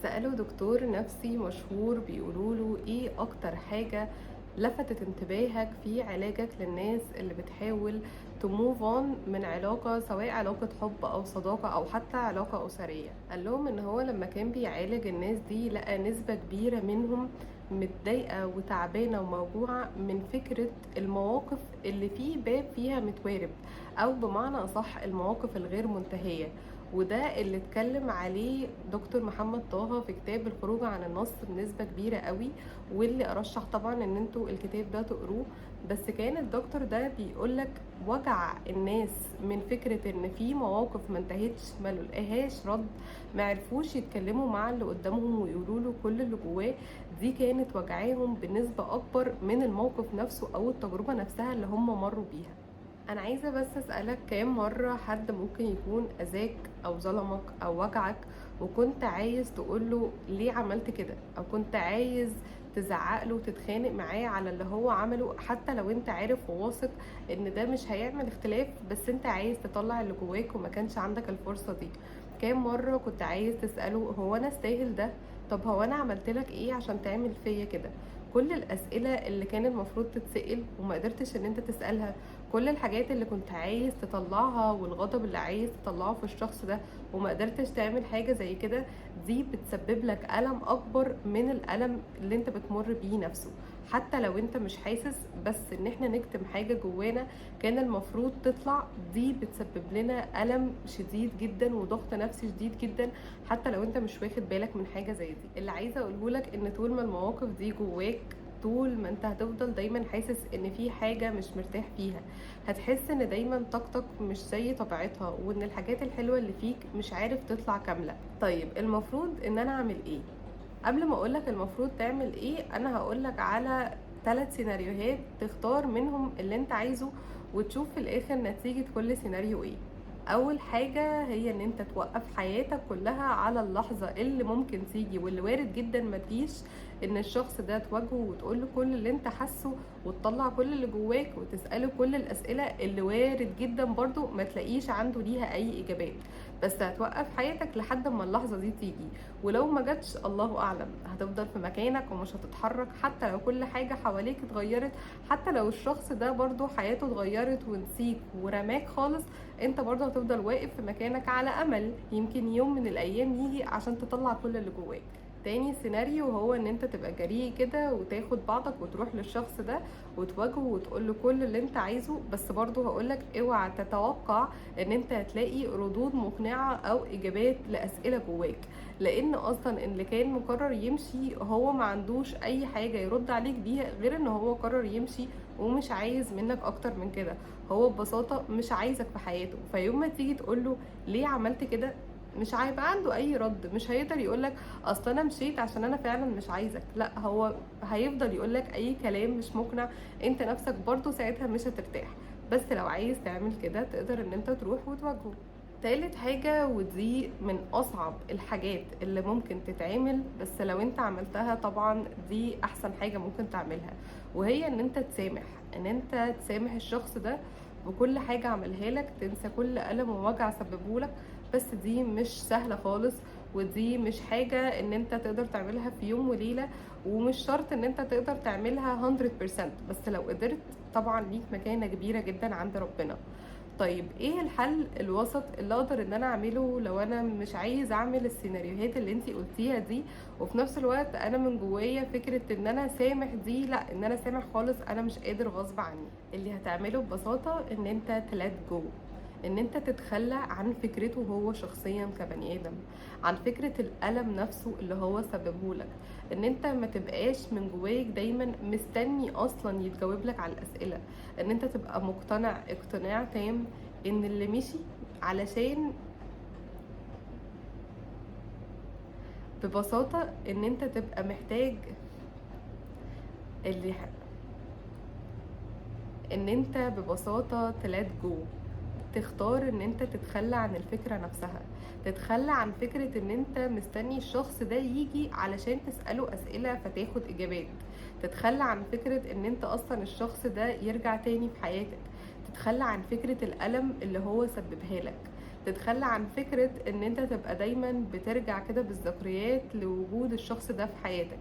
سألوا دكتور نفسي مشهور بيقولوا له ايه اكتر حاجة لفتت انتباهك في علاجك للناس اللي بتحاول تموف اون من علاقة، سواء علاقة حب او صداقة او حتى علاقة اسرية. قال لهم ان هو لما كان بيعالج الناس دي لقى نسبة كبيرة منهم متضايقة وتعبانة وموجوعة من فكرة المواقف اللي فيه باب فيها متوارب، او بمعنى اصح المواقف الغير منتهية. وده اللي اتكلم عليه دكتور محمد طه في كتاب الخروج عن النص بنسبة كبيرة قوي، واللي ارشح طبعا ان انتوا الكتاب ده تقروه. بس كان الدكتور ده بيقولك وجع الناس من فكرة ان في مواقف ما انتهتش، ما لقاهاش رد، ما عرفوش يتكلموا مع اللي قدامهم ويقولوا له كل اللي جواه. دي كانت وجعاهم بنسبة اكبر من الموقف نفسه او التجربة نفسها اللي هم مروا بيها. انا عايزة بس اسألك، كام مرة حد ممكن يكون اذاك او ظلمك او وجعك وكنت عايز تقوله ليه عملت كده، او كنت عايز تزعقله وتتخانق معاه على اللي هو عمله، حتى لو انت عارف وواثق ان ده مش هيعمل اختلاف، بس انت عايز تطلع اللي جواك وما كانش عندك الفرصة دي. كام مرة كنت عايز تسأله هو انا استاهل ده؟ طب هو انا عملت لك ايه عشان تعمل فيا كده؟ كل الاسئلة اللي كان المفروض تتسأل وما قدرتش ان انت تسألها، كل الحاجات اللي كنت عايز تطلعها والغضب اللي عايز تطلعه في الشخص ده وما قدرتش تعمل حاجة زي كده، دي بتسبب لك ألم أكبر من الألم اللي انت بتمر بيه نفسه. حتى لو انت مش حاسس، بس ان احنا نكتم حاجة جوانا كان المفروض تطلع، دي بتسبب لنا ألم شديد جدا وضغط نفسي شديد جدا، حتى لو انت مش واخد بالك من حاجة زي دي. اللي عايزة اقوله لك ان طول ما المواقف دي جواك، طول ما انت هتفضل دايما حاسس ان في حاجة مش مرتاح فيها، هتحس ان دايما طاقتك مش زي طبيعتها، وان الحاجات الحلوة اللي فيك مش عارف تطلع كاملة. طيب المفروض ان انا اعمل ايه؟ قبل ما اقولك المفروض تعمل ايه، انا هقولك على 3 سيناريوهات تختار منهم اللي انت عايزه وتشوف في الاخر نتيجة كل سيناريو ايه. اول حاجة هي ان انت توقف حياتك كلها على اللحظة اللي ممكن تيجي واللي وارد جدا ما تجيش، ان الشخص ده تواجهه وتقوله كل اللي انت حاسه وتطلع كل اللي جواك وتسأله كل الاسئلة اللي وارد جدا برضو ما تلاقيش عنده ليها اي اجابات. بس هتوقف حياتك لحد ما اللحظة دي تيجي، ولو ما جاتش الله اعلم هتفضل في مكانك ومش هتتحرك، حتى لو كل حاجة حواليك اتغيرت، حتى لو الشخص ده برضو حياته اتغيرت ونسيك ورماك خالص، انت برضو هتفضل واقف في مكانك على امل يمكن يوم من الايام يجي عشان تطلع كل اللي جواك. تاني سيناريو هو ان انت تبقى جريء كده وتاخد بعضك وتروح للشخص ده وتواجهه وتقول له كل اللي انت عايزه، بس برضه هقولك اوعى تتوقع ان انت هتلاقي ردود مقنعة او اجابات لاسئلة جواك، لان اصلا اللي كان مقرر يمشي هو ما عندوش اي حاجة يرد عليك بيها غير ان هو قرر يمشي ومش عايز منك اكتر من كده. هو ببساطة مش عايزك في حياته، فيوم ما تيجي تقوله ليه عملت كده مش هيبقى عنده اي رد، مش هيقدر يقولك اصل انا مشيت عشان انا فعلا مش عايزك، لا هو هيفضل يقولك اي كلام مش مقنع، انت نفسك برضو ساعتها مش هترتاح. بس لو عايز تعمل كده تقدر ان انت تروح وتواجهه. تالت حاجة، ودي من أصعب الحاجات اللي ممكن تتعمل، بس لو انت عملتها طبعا دي أحسن حاجة ممكن تعملها، وهي ان انت تسامح، ان انت تسامح الشخص ده بكل حاجة عملها لك، تنسى كل ألم ووجع سببهولك. بس دي مش سهلة خالص، ودي مش حاجة ان انت تقدر تعملها في يوم وليلة، ومش شرط ان انت تقدر تعملها 100%، بس لو قدرت طبعا ليك مكانة كبيرة جدا عند ربنا. طيب ايه الحل الوسط اللي اقدر ان انا اعمله لو انا مش عايز اعمل السيناريوهات اللي انتي قلتيها دي، وفي نفس الوقت انا من جوايا فكرة ان انا سامح دي لا، ان انا سامح خالص انا مش قادر غصب عني؟ اللي هتعمله ببساطة ان انت تلات جو، ان انت تتخلى عن فكرته هو شخصيا كبني ادم، عن فكرة الألم نفسه اللي هو سببهولك، ان انت ما تبقاش من جواك دايما مستني اصلا يتجاوب لك على الأسئلة، ان انت تبقى مقتنع اقتناع تام ان اللي مشي علشان، ببساطة ان انت تبقى محتاج اللي ان انت ببساطة تلات جو، تختار ان انت تتخلى عن الفكرة نفسها، تتخلى عن فكرة ان انت مستني الشخص ده يجي علشان تسأله اسئلة فتاخد اجابات، تتخلى عن فكرة ان انت اصلا الشخص ده يرجع تاني في حياتك، تتخلى عن فكرة الألم اللي هو سببها لك، تتخلى عن فكرة ان انت تبقى دايما بترجع كده بالذكريات لوجود الشخص ده في حياتك.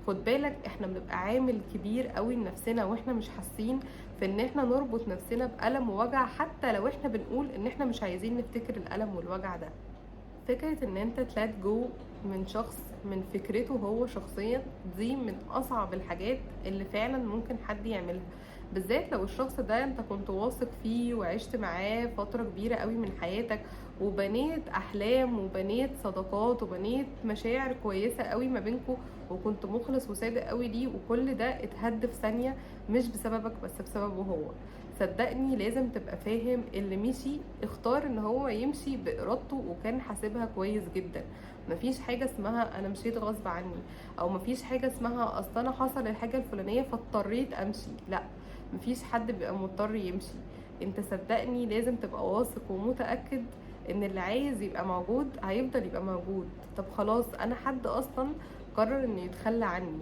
خد بالك احنا بنبقى عامل كبير قوي لنفسنا واحنا مش حاسين في ان احنا نربط نفسنا بألم ووجع، حتى لو احنا بنقول ان احنا مش عايزين نفتكر الألم والوجع ده. فكرة ان انت تلات جو من شخص من فكرته هو شخصيا، دي من اصعب الحاجات اللي فعلا ممكن حد يعملها، بالذات لو الشخص ده انت كنت واثق فيه وعشت معاه فترة كبيرة قوي من حياتك، وبنيت احلام وبنيت صداقات وبنيت مشاعر كويسة قوي ما بينكو، وكنت مخلص وصادق قوي ليه، وكل ده اتهد في ثانية، مش بسببك بس بسببه هو. صدقني لازم تبقى فاهم اللي مشي اختار ان هو يمشي بارادته وكان حاسبها كويس جدا. مفيش حاجة اسمها انا مشيت غصب عني، او مفيش حاجة اسمها اصل انا حصل الحاجة الفلانية فاضطريت امشي، لا، مفيش حد بيبقى مضطر يمشي. انت صدقني لازم تبقى واثق ومتأكد ان اللي عايز يبقى موجود هيفضل يبقى موجود. طب خلاص انا حد اصلا قرر انه يتخلى عني،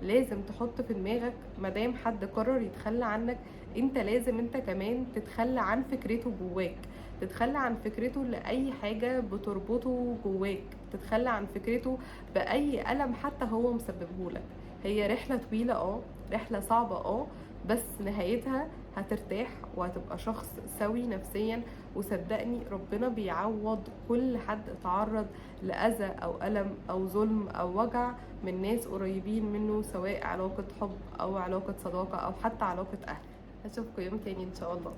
لازم تحط في دماغك مادام حد قرر يتخلى عنك، انت لازم انت كمان تتخلى عن فكرته جواك، تتخلى عن فكرته لأي حاجة بتربطه جواك، تتخلى عن فكرته بأي ألم حتى هو مسببهولك. هي رحلة طويلة رحلة صعبة بس نهايتها هترتاح وهتبقى شخص سوي نفسيا. وصدقني ربنا بيعوض كل حد اتعرض لأذى أو ألم أو ظلم أو وجع من ناس قريبين منه، سواء علاقة حب أو علاقة صداقة أو حتى علاقة أهل. أشوفكم يوم تاني إن شاء الله.